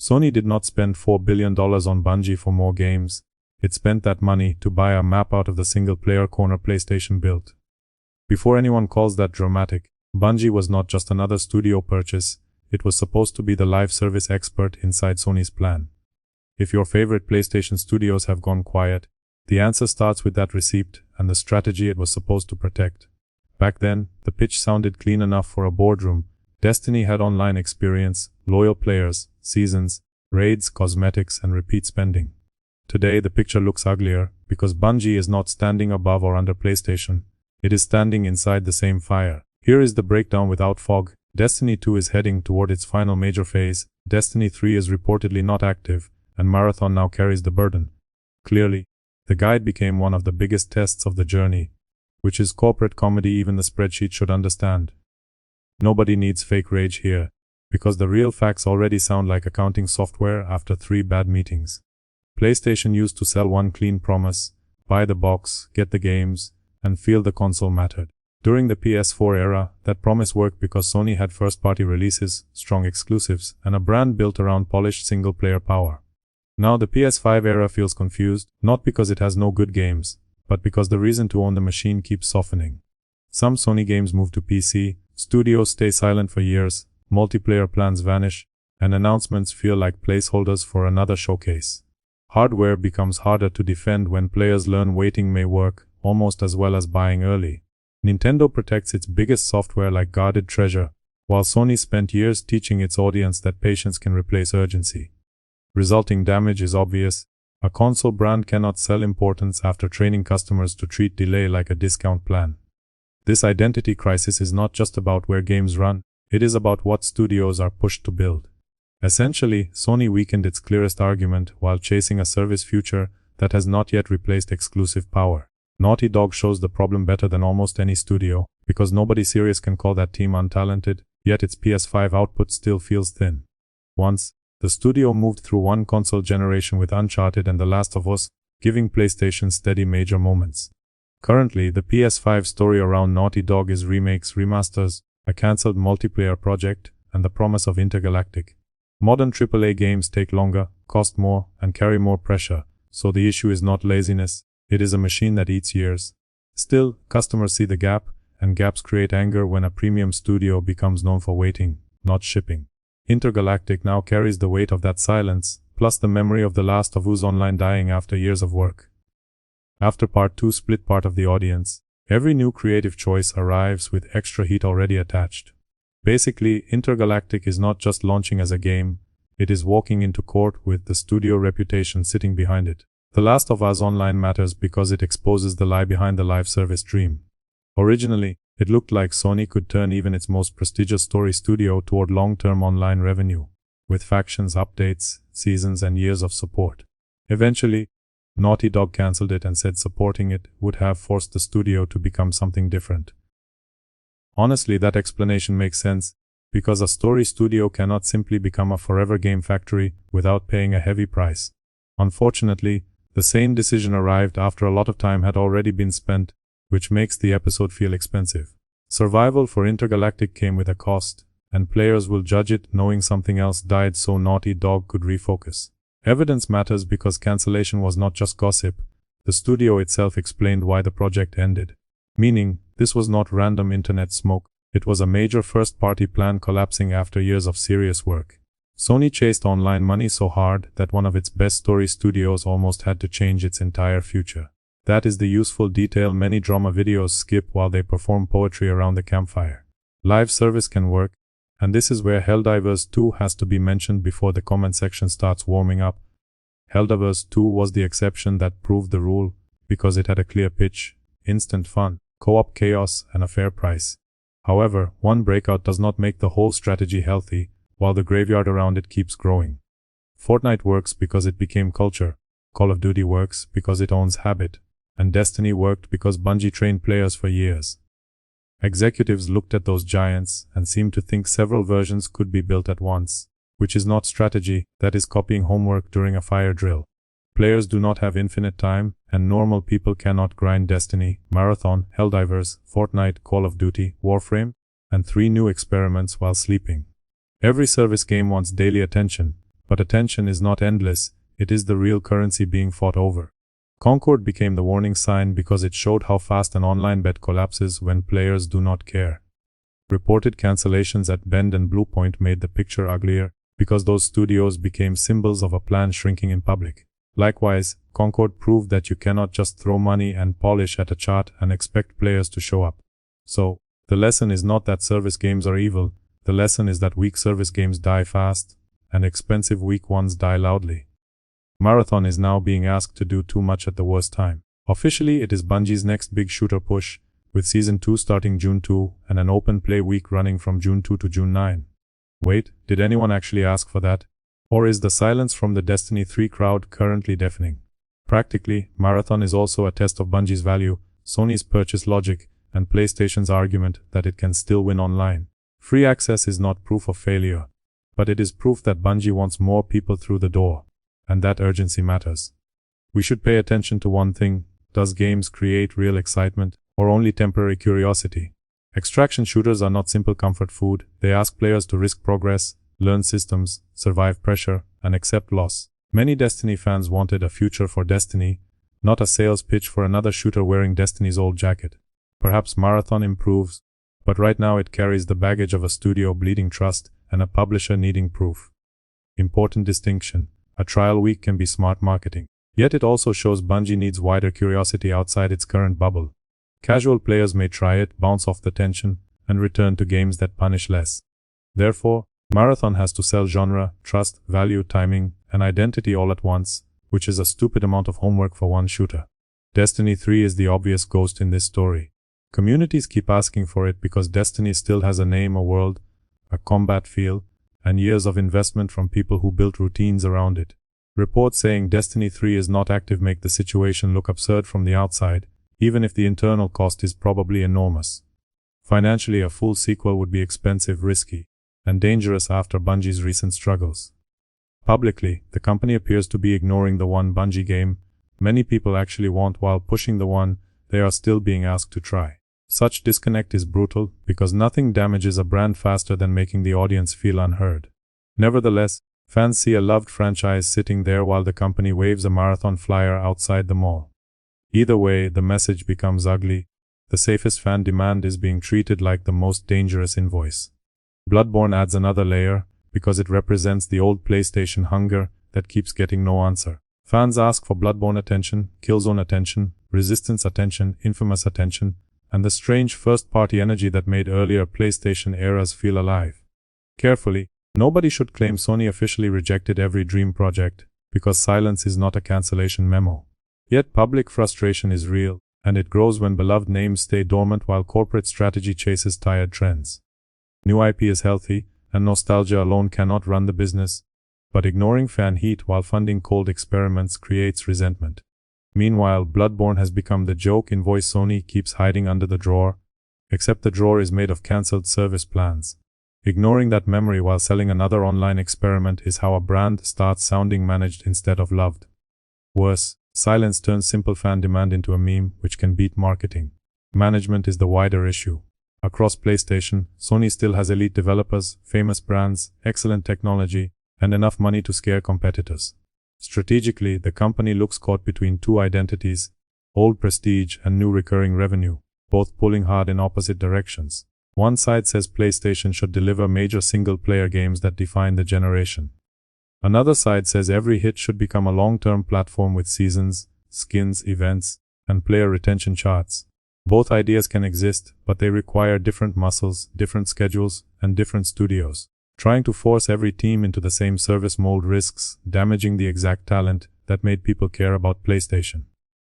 Sony did not spend $4 billion on Bungie for more games. It spent that money to buy a map out of the single-player corner PlayStation built. Before anyone calls that dramatic, Bungie was not just another studio purchase, it was supposed to be the live service expert inside Sony's plan. If your favorite PlayStation studios have gone quiet, the answer starts with that receipt and the strategy it was supposed to protect. Back then, the pitch sounded clean enough for a boardroom. Destiny had online experience, loyal players, seasons, raids, cosmetics, and repeat spending. Today the picture looks uglier, because Bungie is not standing above or under PlayStation. It is standing inside the same fire. Here is the breakdown without fog. Destiny 2 is heading toward its final major phase, Destiny 3 is reportedly not active, and Marathon now carries the burden. Clearly, the guide became one of the biggest tests of the journey, which is corporate comedy even the spreadsheet should understand. Nobody needs fake rage here, because the real facts already sound like accounting software after 3 bad meetings. PlayStation used to sell one clean promise: buy the box, get the games, and feel the console mattered. During the PS4 era, that promise worked because Sony had first-party releases, strong exclusives, and a brand built around polished single-player power. Now the PS5 era feels confused, not because it has no good games, but because the reason to own the machine keeps softening. Some Sony games move to PC, studios stay silent for years, multiplayer plans vanish, and announcements feel like placeholders for another showcase. Hardware becomes harder to defend when players learn waiting may work, almost as well as buying early. Nintendo protects its biggest software like guarded treasure, while Sony spent years teaching its audience that patience can replace urgency. Resulting damage is obvious. A console brand cannot sell importance after training customers to treat delay like a discount plan. This identity crisis is not just about where games run, it is about what studios are pushed to build. Essentially, Sony weakened its clearest argument while chasing a service future that has not yet replaced exclusive power. Naughty Dog shows the problem better than almost any studio, because nobody serious can call that team untalented, yet its PS5 output still feels thin. Once, the studio moved through one console generation with Uncharted and The Last of Us, giving PlayStation steady major moments. Currently, the PS5 story around Naughty Dog is remakes, remasters, a cancelled multiplayer project, and the promise of Intergalactic. Modern AAA games take longer, cost more, and carry more pressure, so the issue is not laziness, it is a machine that eats years. Still, customers see the gap, and gaps create anger when a premium studio becomes known for waiting, not shipping. Intergalactic now carries the weight of that silence, plus the memory of The Last of Us Online dying after years of work. After Part 2 split part of the audience, every new creative choice arrives with extra heat already attached. Basically, Intergalactic is not just launching as a game, it is walking into court with the studio reputation sitting behind it. The Last of Us Online matters because it exposes the lie behind the live service dream. Originally, it looked like Sony could turn even its most prestigious story studio toward long-term online revenue, with factions, updates, seasons, and years of support. Eventually, Naughty Dog cancelled it and said supporting it would have forced the studio to become something different. Honestly, that explanation makes sense, because a story studio cannot simply become a forever game factory without paying a heavy price. Unfortunately, the same decision arrived after a lot of time had already been spent, which makes the episode feel expensive. Survival for Intergalactic came with a cost, and players will judge it knowing something else died so Naughty Dog could refocus. Evidence matters because cancellation was not just gossip, the studio itself explained why the project ended. Meaning, this was not random internet smoke, it was a major first-party plan collapsing after years of serious work. Sony chased online money so hard that one of its best story studios almost had to change its entire future. That is the useful detail many drama videos skip while they perform poetry around the campfire. Live service can work, and this is where Helldivers 2 has to be mentioned before the comment section starts warming up. Helldivers 2 was the exception that proved the rule, because it had a clear pitch, instant fun, co-op chaos, and a fair price. However, one breakout does not make the whole strategy healthy, while the graveyard around it keeps growing. Fortnite works because it became culture, Call of Duty works because it owns habit, and Destiny worked because Bungie trained players for years. Executives looked at those giants and seemed to think several versions could be built at once, which is not strategy, that is copying homework during a fire drill. Players do not have infinite time, and normal people cannot grind Destiny, Marathon, Helldivers, Fortnite, Call of Duty, Warframe, and 3 new experiments while sleeping. Every service game wants daily attention, But attention is not endless, it is the real currency being fought over. Concord became the warning sign because it showed how fast an online bet collapses when players do not care. Reported cancellations at Bend and Bluepoint made the picture uglier because those studios became symbols of a plan shrinking in public. Likewise, Concord proved that you cannot just throw money and polish at a chart and expect players to show up. So, the lesson is not that service games are evil, the lesson is that weak service games die fast, and expensive weak ones die loudly. Marathon is now being asked to do too much at the worst time. Officially, it is Bungie's next big shooter push, with Season 2 starting June 2 and an open play week running from June 2 to June 9. Wait, did anyone actually ask for that? Or is the silence from the Destiny 3 crowd currently deafening? Practically, Marathon is also a test of Bungie's value, Sony's purchase logic, and PlayStation's argument that it can still win online. Free access is not proof of failure, but it is proof that Bungie wants more people through the door, and that urgency matters. We should pay attention to one thing: does games create real excitement, or only temporary curiosity? Extraction shooters are not simple comfort food, they ask players to risk progress, learn systems, survive pressure, and accept loss. Many Destiny fans wanted a future for Destiny, not a sales pitch for another shooter wearing Destiny's old jacket. Perhaps Marathon improves, but right now it carries the baggage of a studio bleeding trust and a publisher needing proof. Important distinction: a trial week can be smart marketing. Yet it also shows Bungie needs wider curiosity outside its current bubble. Casual players may try it, bounce off the tension, and return to games that punish less. Therefore, Marathon has to sell genre, trust, value, timing, and identity all at once, which is a stupid amount of homework for one shooter. Destiny 3 is the obvious ghost in this story. Communities keep asking for it because Destiny still has a name, a world, a combat feel, and years of investment from people who built routines around it. Reports saying Destiny 3 is not active make the situation look absurd from the outside, even if the internal cost is probably enormous. Financially, a full sequel would be expensive, risky, and dangerous after Bungie's recent struggles. Publicly, the company appears to be ignoring the one Bungie game many people actually want while pushing the one they are still being asked to try. Such disconnect is brutal because nothing damages a brand faster than making the audience feel unheard. Nevertheless, fans see a loved franchise sitting there while the company waves a Marathon flyer outside the mall. Either way, the message becomes ugly. The safest fan demand is being treated like the most dangerous invoice. Bloodborne adds another layer because it represents the old PlayStation hunger that keeps getting no answer. Fans ask for Bloodborne attention, Killzone attention, Resistance attention, Infamous attention, and the strange first-party energy that made earlier PlayStation eras feel alive. Carefully, nobody should claim Sony officially rejected every dream project, because silence is not a cancellation memo. Yet public frustration is real, and it grows when beloved names stay dormant while corporate strategy chases tired trends. New IP is healthy, and nostalgia alone cannot run the business, but ignoring fan heat while funding cold experiments creates resentment. Meanwhile, Bloodborne has become the joke invoice Sony keeps hiding under the drawer, except the drawer is made of cancelled service plans. Ignoring that memory while selling another online experiment is how a brand starts sounding managed instead of loved. Worse, silence turns simple fan demand into a meme which can beat marketing. Management is the wider issue. Across PlayStation, Sony still has elite developers, famous brands, excellent technology, and enough money to scare competitors. Strategically, the company looks caught between two identities, old prestige and new recurring revenue, both pulling hard in opposite directions. One side says PlayStation should deliver major single-player games that define the generation. Another side says every hit should become a long-term platform with seasons, skins, events, and player retention charts. Both ideas can exist, but they require different muscles, different schedules, and different studios. Trying to force every team into the same service mold risks damaging the exact talent that made people care about PlayStation.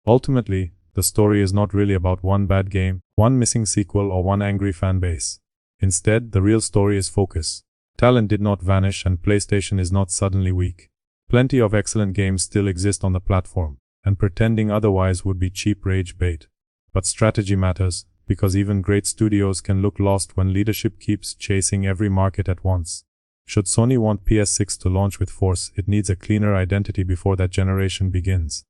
Ultimately, the story is not really about one bad game, one missing sequel, or one angry fan base. Instead, the real story is focus. Talent did not vanish and PlayStation is not suddenly weak. Plenty of excellent games still exist on the platform, and pretending otherwise would be cheap rage bait. But strategy matters, because even great studios can look lost when leadership keeps chasing every market at once. Should Sony want PS6 to launch with force, it needs a cleaner identity before that generation begins.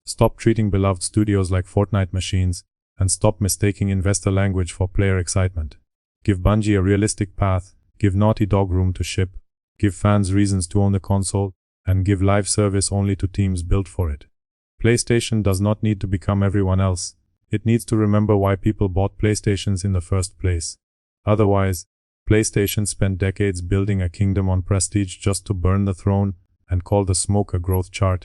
Stop treating beloved studios like Fortnite machines, and stop mistaking investor language for player excitement. Give Bungie a realistic path, give Naughty Dog room to ship, give fans reasons to own the console, and give live service only to teams built for it. PlayStation does not need to become everyone else. It needs to remember why people bought PlayStations in the first place. Otherwise, PlayStation spent decades building a kingdom on prestige just to burn the throne and call the smoke a growth chart.